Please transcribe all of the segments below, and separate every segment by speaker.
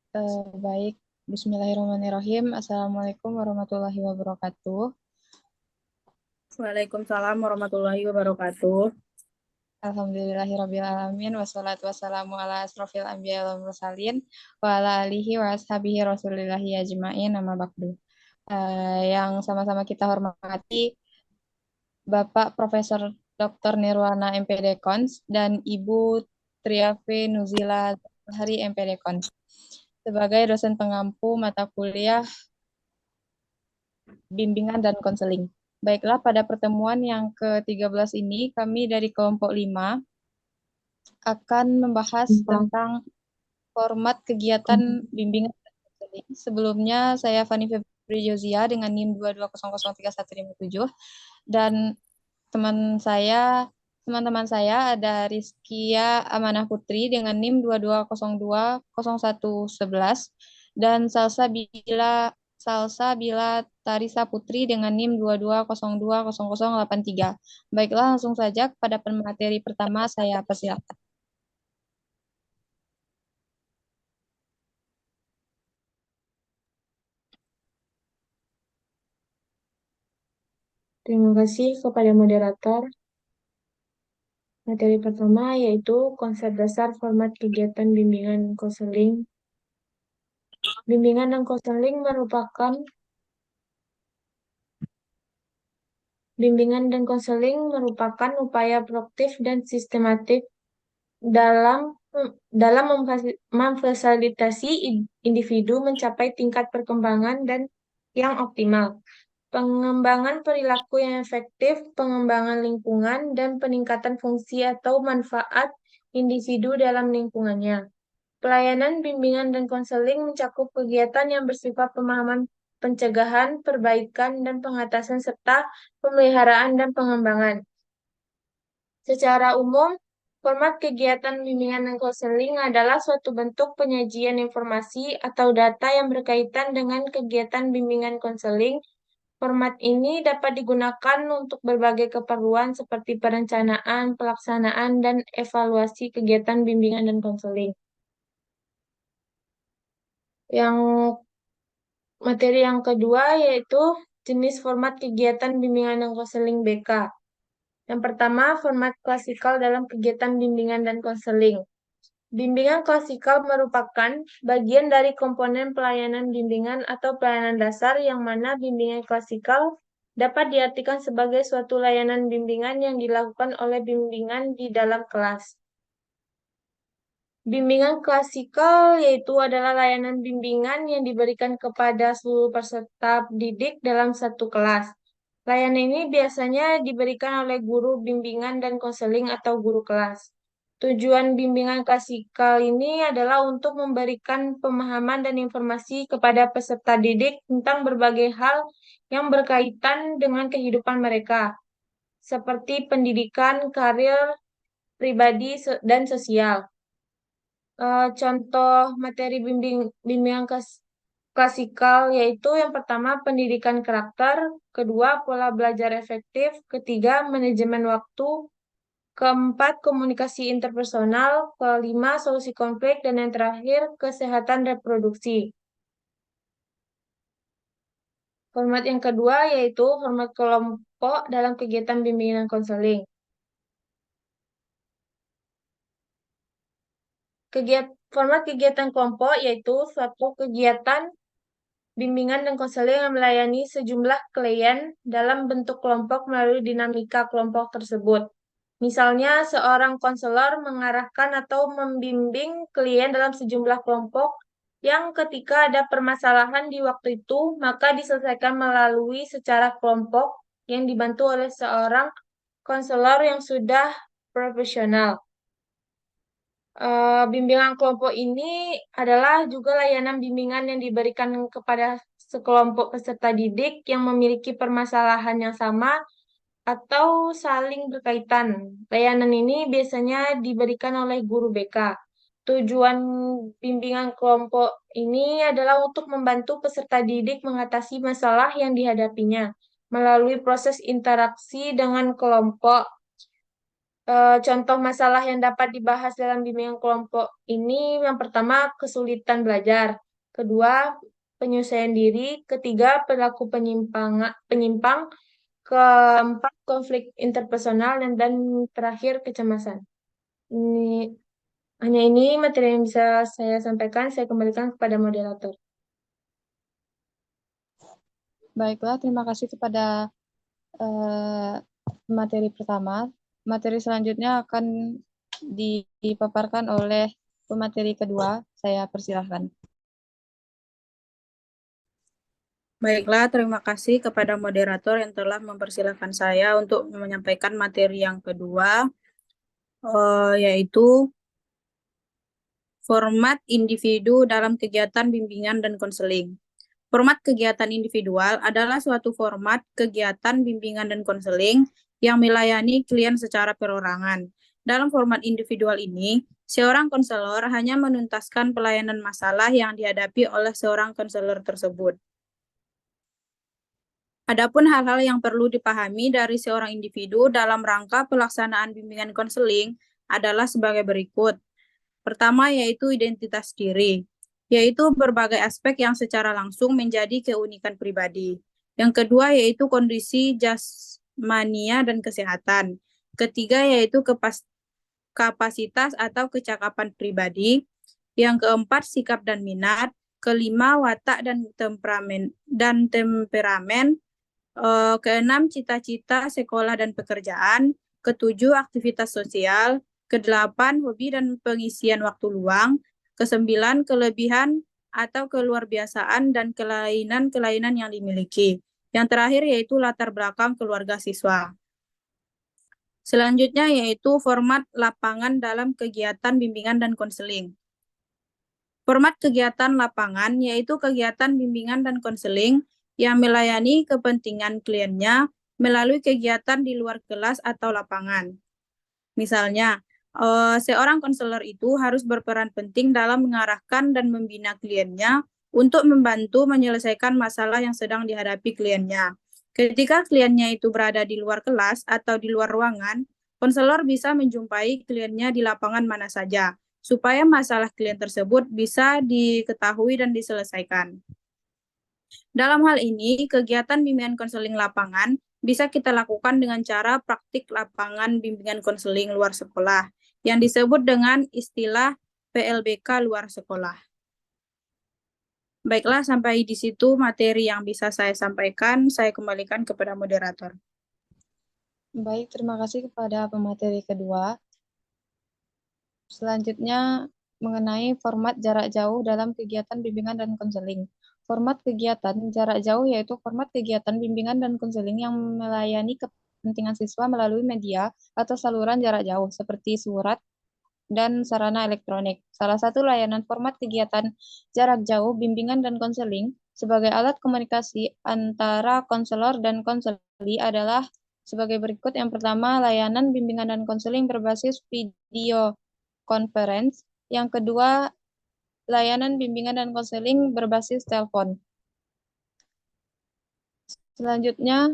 Speaker 1: Baik, Bismillahirrahmanirrahim. Assalamualaikum warahmatullahi wabarakatuh.
Speaker 2: Waalaikumsalam warahmatullahi wabarakatuh.
Speaker 1: Alhamdulillahirabbil alamin wassalatu wassalamu ala asrofil anbiya wal mursalin wa ala alihi wa ashabihi rasulillahi ajmain amma ba'du. Yang sama-sama kita hormati Bapak Profesor Dr. Nirwana MPD Kons dan Ibu Triafe Nuzila Hari MPD Kons sebagai dosen pengampu mata kuliah bimbingan dan konseling. Baiklah, pada pertemuan yang ke-13 ini, kami dari kelompok 5 akan membahas tentang format kegiatan bimbingan dan konseling. Sebelumnya, saya Fani Febri Jozia dengan NIM 2200317 dan teman-teman saya ada Rizkia Amanah Putri dengan NIM 22020111 dan Salsa Bila Tarisa Putri dengan NIM 22020083. Baiklah, langsung saja pada pemateri pertama saya persilakan.
Speaker 3: Terima kasih kepada moderator. Materi pertama yaitu konsep dasar format kegiatan bimbingan dan konseling. Bimbingan dan konseling merupakan upaya proaktif dan sistematik dalam dalam memfasilitasi individu mencapai tingkat perkembangan dan yang optimal, pengembangan perilaku yang efektif, pengembangan lingkungan, dan peningkatan fungsi atau manfaat individu dalam lingkungannya. Pelayanan bimbingan dan konseling mencakup kegiatan yang bersifat pemahaman, pencegahan, perbaikan, dan pengatasan serta pemeliharaan dan pengembangan. Secara umum, format kegiatan bimbingan dan konseling adalah suatu bentuk penyajian informasi atau data yang berkaitan dengan kegiatan bimbingan konseling. Format ini dapat digunakan untuk berbagai keperluan seperti perencanaan, pelaksanaan, dan evaluasi kegiatan bimbingan dan konseling. Materi yang kedua yaitu jenis format kegiatan bimbingan dan konseling BK. Yang pertama, format klasikal dalam kegiatan bimbingan dan konseling. Bimbingan klasikal merupakan bagian dari komponen pelayanan bimbingan atau pelayanan dasar yang mana bimbingan klasikal dapat diartikan sebagai suatu layanan bimbingan yang dilakukan oleh bimbingan di dalam kelas. Bimbingan klasikal yaitu adalah layanan bimbingan yang diberikan kepada seluruh peserta didik dalam satu kelas. Layanan ini biasanya diberikan oleh guru bimbingan dan konseling atau guru kelas. Tujuan bimbingan klasikal ini adalah untuk memberikan pemahaman dan informasi kepada peserta didik tentang berbagai hal yang berkaitan dengan kehidupan mereka, seperti pendidikan, karir, pribadi, dan sosial. Contoh materi bimbingan klasikal yaitu yang pertama pendidikan karakter, kedua pola belajar efektif, ketiga manajemen waktu, keempat komunikasi interpersonal, kelima solusi konflik, dan yang terakhir kesehatan reproduksi. Format yang kedua yaitu format kelompok dalam kegiatan bimbingan konseling. Format kegiatan kelompok yaitu suatu kegiatan bimbingan dan konseling yang melayani sejumlah klien dalam bentuk kelompok melalui dinamika kelompok tersebut. Misalnya, seorang konselor mengarahkan atau membimbing klien dalam sejumlah kelompok yang ketika ada permasalahan di waktu itu, maka diselesaikan melalui secara kelompok yang dibantu oleh seorang konselor yang sudah profesional. Bimbingan kelompok ini adalah juga layanan bimbingan yang diberikan kepada sekelompok peserta didik yang memiliki permasalahan yang sama atau saling berkaitan. Layanan ini biasanya diberikan oleh guru BK. Tujuan bimbingan kelompok ini adalah untuk membantu peserta didik mengatasi masalah yang dihadapinya melalui proses interaksi dengan kelompok. Contoh masalah yang dapat dibahas dalam bimbingan kelompok ini, yang pertama kesulitan belajar, kedua penyesuaian diri, ketiga perilaku penyimpang, keempat konflik interpersonal, dan terakhir kecemasan. Hanya ini materi yang bisa saya sampaikan. Saya kembalikan kepada moderator.
Speaker 1: Baiklah, terima kasih kepada materi pertama. Materi selanjutnya akan dipaparkan oleh pemateri kedua. Saya persilahkan.
Speaker 2: Baiklah, terima kasih kepada moderator yang telah mempersilahkan saya untuk menyampaikan materi yang kedua, yaitu format individu dalam kegiatan bimbingan dan konseling. Format kegiatan individual adalah suatu format kegiatan bimbingan dan konseling yang melayani klien secara perorangan. Dalam format individual ini, seorang konselor hanya menuntaskan pelayanan masalah yang dihadapi oleh seorang konselor tersebut. Adapun hal-hal yang perlu dipahami dari seorang individu dalam rangka pelaksanaan bimbingan konseling adalah sebagai berikut. Pertama yaitu identitas diri, yaitu berbagai aspek yang secara langsung menjadi keunikan pribadi. Yang kedua yaitu kondisi jasmania dan kesehatan. Ketiga yaitu kapasitas atau kecakapan pribadi. Yang keempat sikap dan minat. Kelima watak dan temperamen. Keenam cita-cita sekolah dan pekerjaan. Ketujuh aktivitas sosial. Kedelapan, hobi dan pengisian waktu luang. Kesembilan, kelebihan atau keluarbiasaan dan kelainan-kelainan yang dimiliki. Yang terakhir yaitu latar belakang keluarga siswa. Selanjutnya yaitu format lapangan dalam kegiatan bimbingan dan konseling. Format kegiatan lapangan yaitu kegiatan bimbingan dan konseling yang melayani kepentingan kliennya melalui kegiatan di luar kelas atau lapangan. Misalnya, seorang konselor itu harus berperan penting dalam mengarahkan dan membina kliennya untuk membantu menyelesaikan masalah yang sedang dihadapi kliennya. Ketika kliennya itu berada di luar kelas atau di luar ruangan, konselor bisa menjumpai kliennya di lapangan mana saja, supaya masalah klien tersebut bisa diketahui dan diselesaikan. Dalam hal ini, kegiatan bimbingan konseling lapangan bisa kita lakukan dengan cara praktik lapangan bimbingan konseling luar sekolah, yang disebut dengan istilah PLBK luar sekolah. Baiklah, sampai di situ materi yang bisa saya sampaikan. Saya kembalikan kepada moderator.
Speaker 1: Baik, terima kasih kepada pemateri kedua. Selanjutnya, mengenai format jarak jauh dalam kegiatan bimbingan dan konseling. Format kegiatan jarak jauh yaitu format kegiatan bimbingan dan konseling yang melayani kepentingan siswa melalui media atau saluran jarak jauh seperti surat dan sarana elektronik. Salah satu layanan format kegiatan jarak jauh bimbingan dan konseling sebagai alat komunikasi antara konselor dan konseli adalah sebagai berikut. Yang pertama, layanan bimbingan dan konseling berbasis video conference. Yang kedua, layanan bimbingan dan konseling berbasis telepon. Selanjutnya,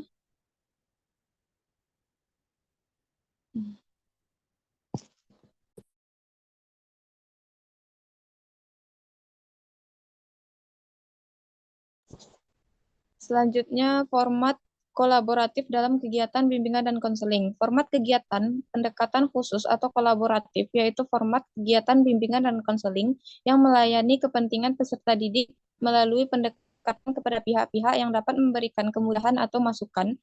Speaker 1: format kolaboratif dalam kegiatan bimbingan dan konseling. Format kegiatan pendekatan khusus atau kolaboratif yaitu format kegiatan bimbingan dan konseling yang melayani kepentingan peserta didik melalui pendekatan kepada pihak-pihak yang dapat memberikan kemudahan atau masukan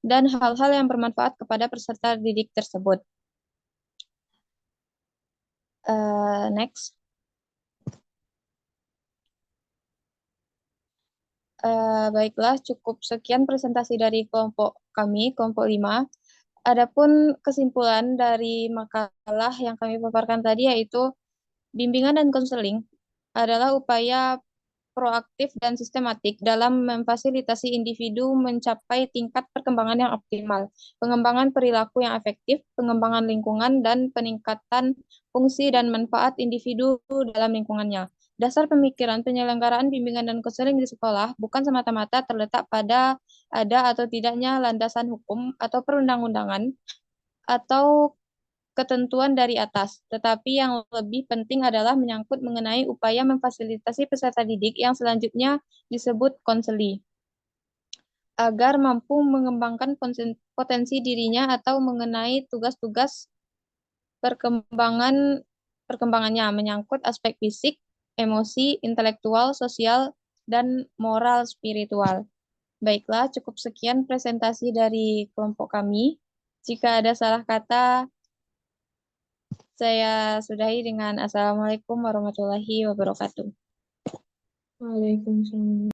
Speaker 1: dan hal-hal yang bermanfaat kepada peserta didik tersebut. Next. Baiklah, cukup sekian presentasi dari kelompok kami, kelompok 5. Adapun kesimpulan dari makalah yang kami paparkan tadi yaitu bimbingan dan konseling adalah upaya proaktif dan sistematik dalam memfasilitasi individu mencapai tingkat perkembangan yang optimal, pengembangan perilaku yang efektif, pengembangan lingkungan, dan peningkatan fungsi dan manfaat individu dalam lingkungannya. Dasar pemikiran penyelenggaraan bimbingan dan konseling di sekolah bukan semata-mata terletak pada ada atau tidaknya landasan hukum atau perundang-undangan atau ketentuan dari atas, tetapi yang lebih penting adalah menyangkut mengenai upaya memfasilitasi peserta didik yang selanjutnya disebut konseli, agar mampu mengembangkan potensi dirinya atau mengenai tugas-tugas perkembangannya menyangkut aspek fisik, emosi, intelektual, sosial, dan moral spiritual. Baiklah, cukup sekian presentasi dari kelompok kami. Jika ada salah kata, saya sudahi dengan Assalamualaikum warahmatullahi wabarakatuh.
Speaker 3: Waalaikumsalam.